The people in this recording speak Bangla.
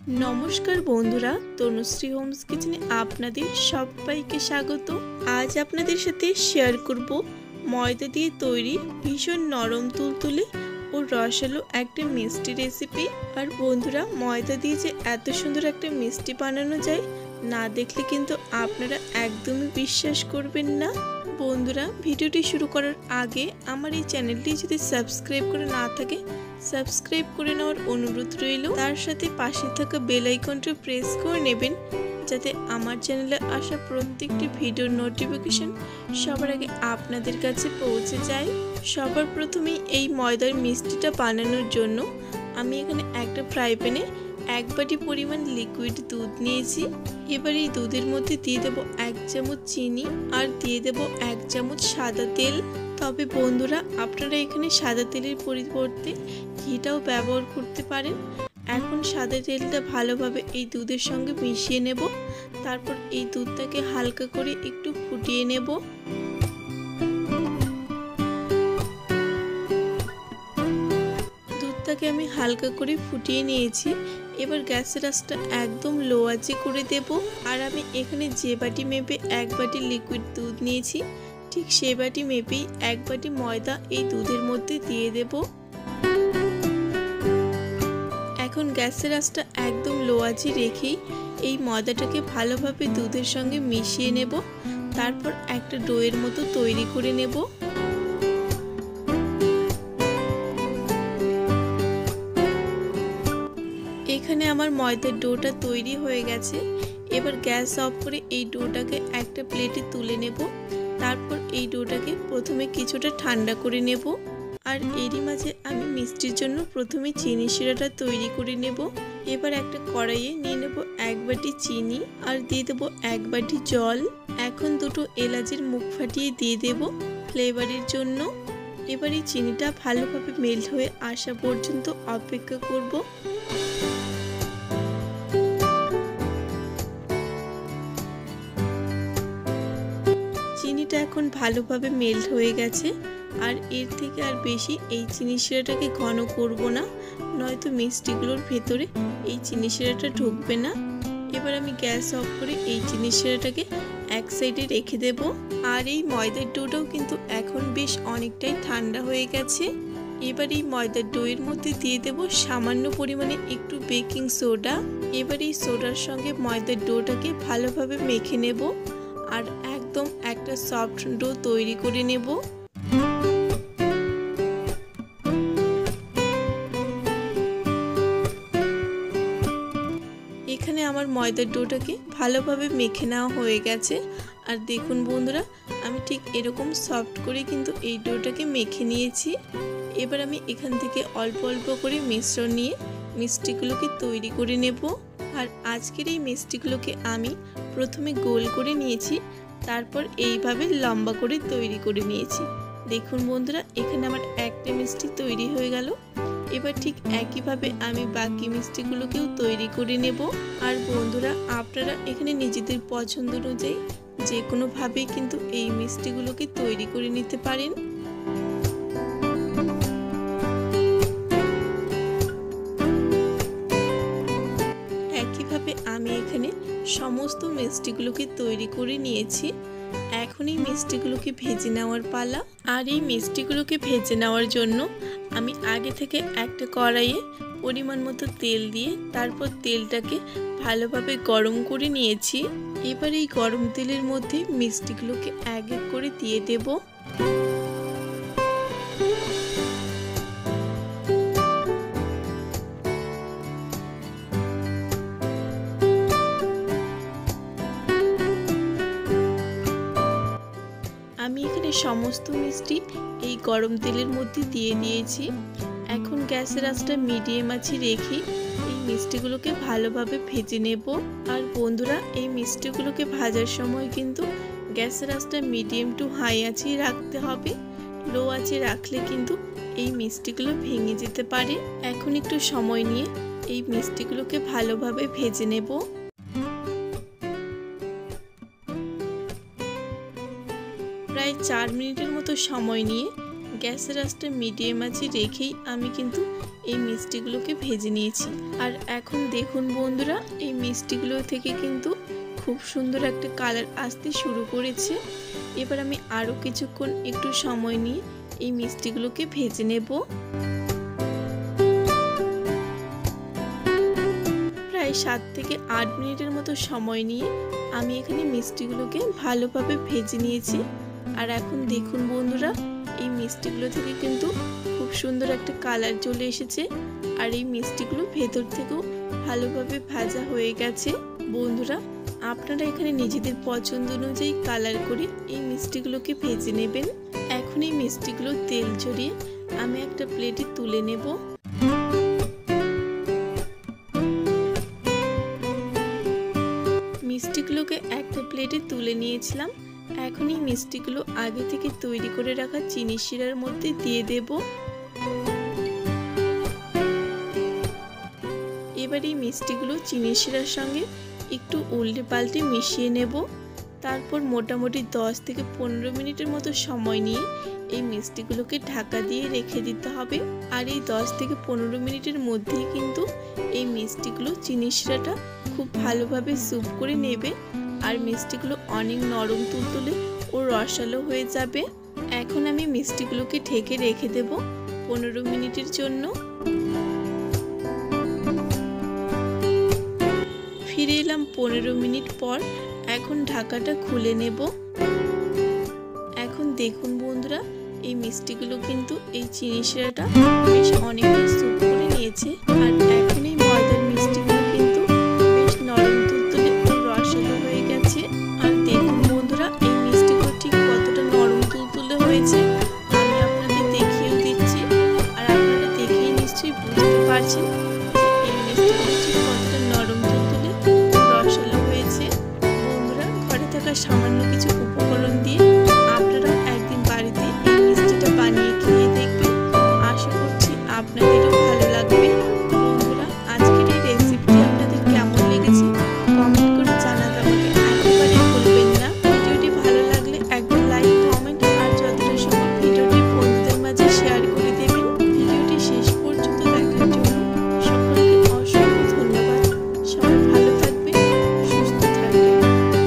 নমস্কার বন্ধুরা, তনুশ্রী হোমস কিচেনে আপনাদের সবাইকে স্বাগত। আজ আপনাদের সাথে শেয়ার করব ময়দা দিয়ে তৈরি ভীষণ নরম তুলতুলে ও রসালো একটা মিষ্টি রেসিপি। আর বন্ধুরা, ময়দা দিয়ে যে এত সুন্দর একটা মিষ্টি বানানো যায়, না দেখলে কিন্তু আপনারা একদমই বিশ্বাস করবেন না। বন্ধুরা, ভিডিওটি শুরু করার আগে আমার এই চ্যানেলটি যদি সাবস্ক্রাইব করে না থাকে, সাবস্ক্রাইব করে নেওয়ার অনুরোধ রইল। তার সাথে পাশে থাকা বেল আইকনটি প্রেস করে নেবেন, যাতে আমার চ্যানেলে আসা প্রত্যেকটি ভিডিওর নোটিফিকেশন সবার আগে আপনাদের কাছে পৌঁছে যায়। সবার প্রথমেই এই ময়দার মিষ্টিটা বানানোর জন্য আমি এখানে একটা ফ্রাই প্যানে 1 বাটি পরিমাণ লিকুইড দুধ নিয়েছি। এবার এই দুধের মধ্যে দিয়ে দেবো 1 চামচ চিনি আর দিয়ে দেবো 1 চামচ সাদা তেল। তবে বন্ধুরা, আপনারা এখানে সাদা তেলের পরিবর্তে ঘিটাও ব্যবহার করতে পারেন। এখন সাদা তেলটা ভালোভাবে এই দুধের সঙ্গে মিশিয়ে নেব। তারপর এই দুধটাকে হালকা করে একটু ফুটিয়ে নেব। দুধটাকে আমি হালকা করে ফুটিয়ে নিয়েছি। এবার গ্যাসের আঁচটা একদম লো আঁচে করে দেব। আর আমি এখানে যে বাটি মেপে 1 বাটি লিকুইড দুধ নিয়েছি, ঠিক সেই বাটি মেপেই 1 বাটি ময়দা এই দুধের মধ্যে দিয়ে দেব। এখন গ্যাসের আঁচটা একদম লো আঁচে রেখেই এই ময়দাটাকে ভালোভাবে দুধের সঙ্গে মিশিয়ে নেব। তারপর একটা ডোয়ের মতো তৈরি করে নেব। এখানে আমার ময়দার ডোটা তৈরি হয়ে গেছে। এবার গ্যাস অফ করে এই ডোটাকে একটা প্লেটে তুলে নেব। তারপর এই ডোটাকে প্রথমে কিছুটা ঠান্ডা করে নেব। আর এরই মাঝে আমি মিষ্টির জন্য প্রথমে চিনি শিরাটা তৈরি করে নেব। এবার একটা কড়াইয়ে নিয়ে নেব 1 বাটি চিনি আর দিয়ে দেব 1 বাটি জল। এখন দুটো এলাচের মুখ ফাটিয়ে দিয়ে দেব ফ্লেভারের জন্য। এবার এই চিনিটা ভালোভাবে মেল্ট হয়ে আসা পর্যন্ত অপেক্ষা করব। চিনিটা এখন ভালোভাবে মেল্ট হয়ে গেছে। আর এর থেকে আর বেশি এই চিনি শিরাটাকে ঘন করব না, নয়তো মিষ্টিগুলোর ভেতরে এই চিনি শিরাটা ঢুকবে না। এবার আমি গ্যাস অফ করে এই চিনি শিরাটাকে এক সাইডে রেখে দেব। আর এই ময়দার ডোটাও কিন্তু এখন বেশ অনেকটাই ঠান্ডা হয়ে গেছে। এবার এই ময়দার ডোয়ের মধ্যে দিয়ে দেব সামান্য পরিমাণে একটু বেকিং সোডা। এবার এই সোডার সঙ্গে ময়দার ডোটাকে ভালোভাবে মেখে নেব আর একদম একটা সফট ডো তৈরি করে নেব। এখানে আমার ময়দার ডোটাকে ভালোভাবে মেখে নেওয়া হয়ে গেছে। আর দেখুন বন্ধুরা, আমি ঠিক এরকম সফট করে কিন্তু এই ডোটাকে মেখে নিয়েছি। এবার আমি এখান থেকে অল্প অল্প করে মিশ্রণ নিয়ে মিষ্টিগুলোকে তৈরি করে নেব। আর আজকের এই মিষ্টিগুলোকে আমি প্রথমে গোল করে নিয়েছি, তারপর এইভাবে লম্বা করে তৈরি করে নিয়েছি। দেখুন বন্ধুরা, এখানে আমার একটা মিষ্টি তৈরি হয়ে গেল। এবার ঠিক একইভাবে আমি বাকি মিষ্টিগুলোকেও তৈরি করে নেব। আর বন্ধুরা, আপনারা এখানে নিজেদের পছন্দ অনুযায়ী যে কোনোভাবেই কিন্তু এই মিষ্টিগুলোকে তৈরি করে নিতে পারেন। একইভাবে আমি এখানে সমস্ত মিষ্টিগুলোকে তৈরি করে নিয়েছি। এখন এই মিষ্টিগুলোকে ভেজে নেওয়ার পালা। আর এই মিষ্টিগুলোকে ভেজে নেওয়ার জন্য আমি আগে থেকে একটা কড়াইয়ে পরিমাণ মতো তেল দিয়ে তারপর তেলটাকে ভালোভাবে গরম করে নিয়েছি। এবার এই গরম তেলের মধ্যে মিষ্টিগুলোকে এক এক করে দিয়ে দেব। আমি এখানে সমস্ত মিষ্টি এই গরম তেলের মধ্যে দিয়ে দিয়েছি। এখন গ্যাসের আঁচটা মিডিয়াম আঁচে রেখে এই মিষ্টিগুলোকে ভালোভাবে ভেজে নেব। আর বন্ধুরা, এই মিষ্টিগুলোকে ভাজার সময় কিন্তু গ্যাসের আঁচটা মিডিয়াম টু হাই আঁচেই রাখতে হবে। লো আঁচে রাখলে কিন্তু এই মিষ্টিগুলো ভেঙে যেতে পারে। এখন একটু সময় নিয়ে এই মিষ্টিগুলোকে ভালোভাবে ভেজে নেব। প্রায় 4 মিনিটের মতো সময় নিয়ে গ্যাসের আঁচটা মিডিয়াম আঁচে রেখেই আমি কিন্তু এই মিষ্টিগুলোকে ভেজে নিয়েছি। আর এখন দেখুন বন্ধুরা, এই মিষ্টিগুলো থেকে কিন্তু খুব সুন্দর একটা কালার আসতে শুরু করেছে। এবার আমি আরও কিছুক্ষণ একটু সময় নিয়ে এই মিষ্টিগুলোকে ভেজে নেব। প্রায় 7 থেকে 8 মিনিটের মতো সময় নিয়ে আমি এখানে মিষ্টিগুলোকে ভালোভাবে ভেজে নিয়েছি। আর এখন দেখুন বন্ধুরা, এই মিষ্টিগুলো থেকে কিন্তু খুব সুন্দর একটা কালার চলে এসেছে। আর এই মিষ্টিগুলো ভেতর থেকেও ভালোভাবে ভাজা হয়ে গেছে। বন্ধুরা, আপনারা এখানে নিজেদের পছন্দ অনুযায়ী কালার করে এই মিষ্টিগুলোকে ভেজে নেবেন। এখন এই মিষ্টিগুলো তেল ঝরিয়ে আমি একটা প্লেটে তুলে নেব। মিষ্টিগুলোকে একটা প্লেটে তুলে নিয়েছিলাম। এখন এই মিষ্টিগুলো আগে থেকে তৈরি করে রাখা চিনি শিরার মধ্যে দিয়ে দেব। এবার এই মিষ্টিগুলো চিনি শিরার সঙ্গে একটু উল্টে পাল্টে মিশিয়ে নেব। তারপর মোটামুটি 10 থেকে 15 মিনিটের মতো সময় নিয়ে এই মিষ্টিগুলোকে ঢাকা দিয়ে রেখে দিতে হবে। আর এই 10 থেকে 15 মিনিটের মধ্যেই কিন্তু এই মিষ্টিগুলো চিনি শিরাটা খুব ভালোভাবে স্যুপ করে নেবে। আর মিষ্টিগুলো অনেক নরম তুলতুলে ও রসালো হয়ে যাবে। এখন আমি মিষ্টিগুলোকে ঢেকে রেখে দেব 15 মিনিটের জন্য। ফিরে এলাম 15 মিনিট পর। এখন ঢাকাটা খুলে নেব। এখন দেখুন বন্ধুরা, এই মিষ্টিগুলো কিন্তু এই চিনি শিরাটা বেশ অনেকটা স্যুপ করে নিয়েছে। আর এখন এই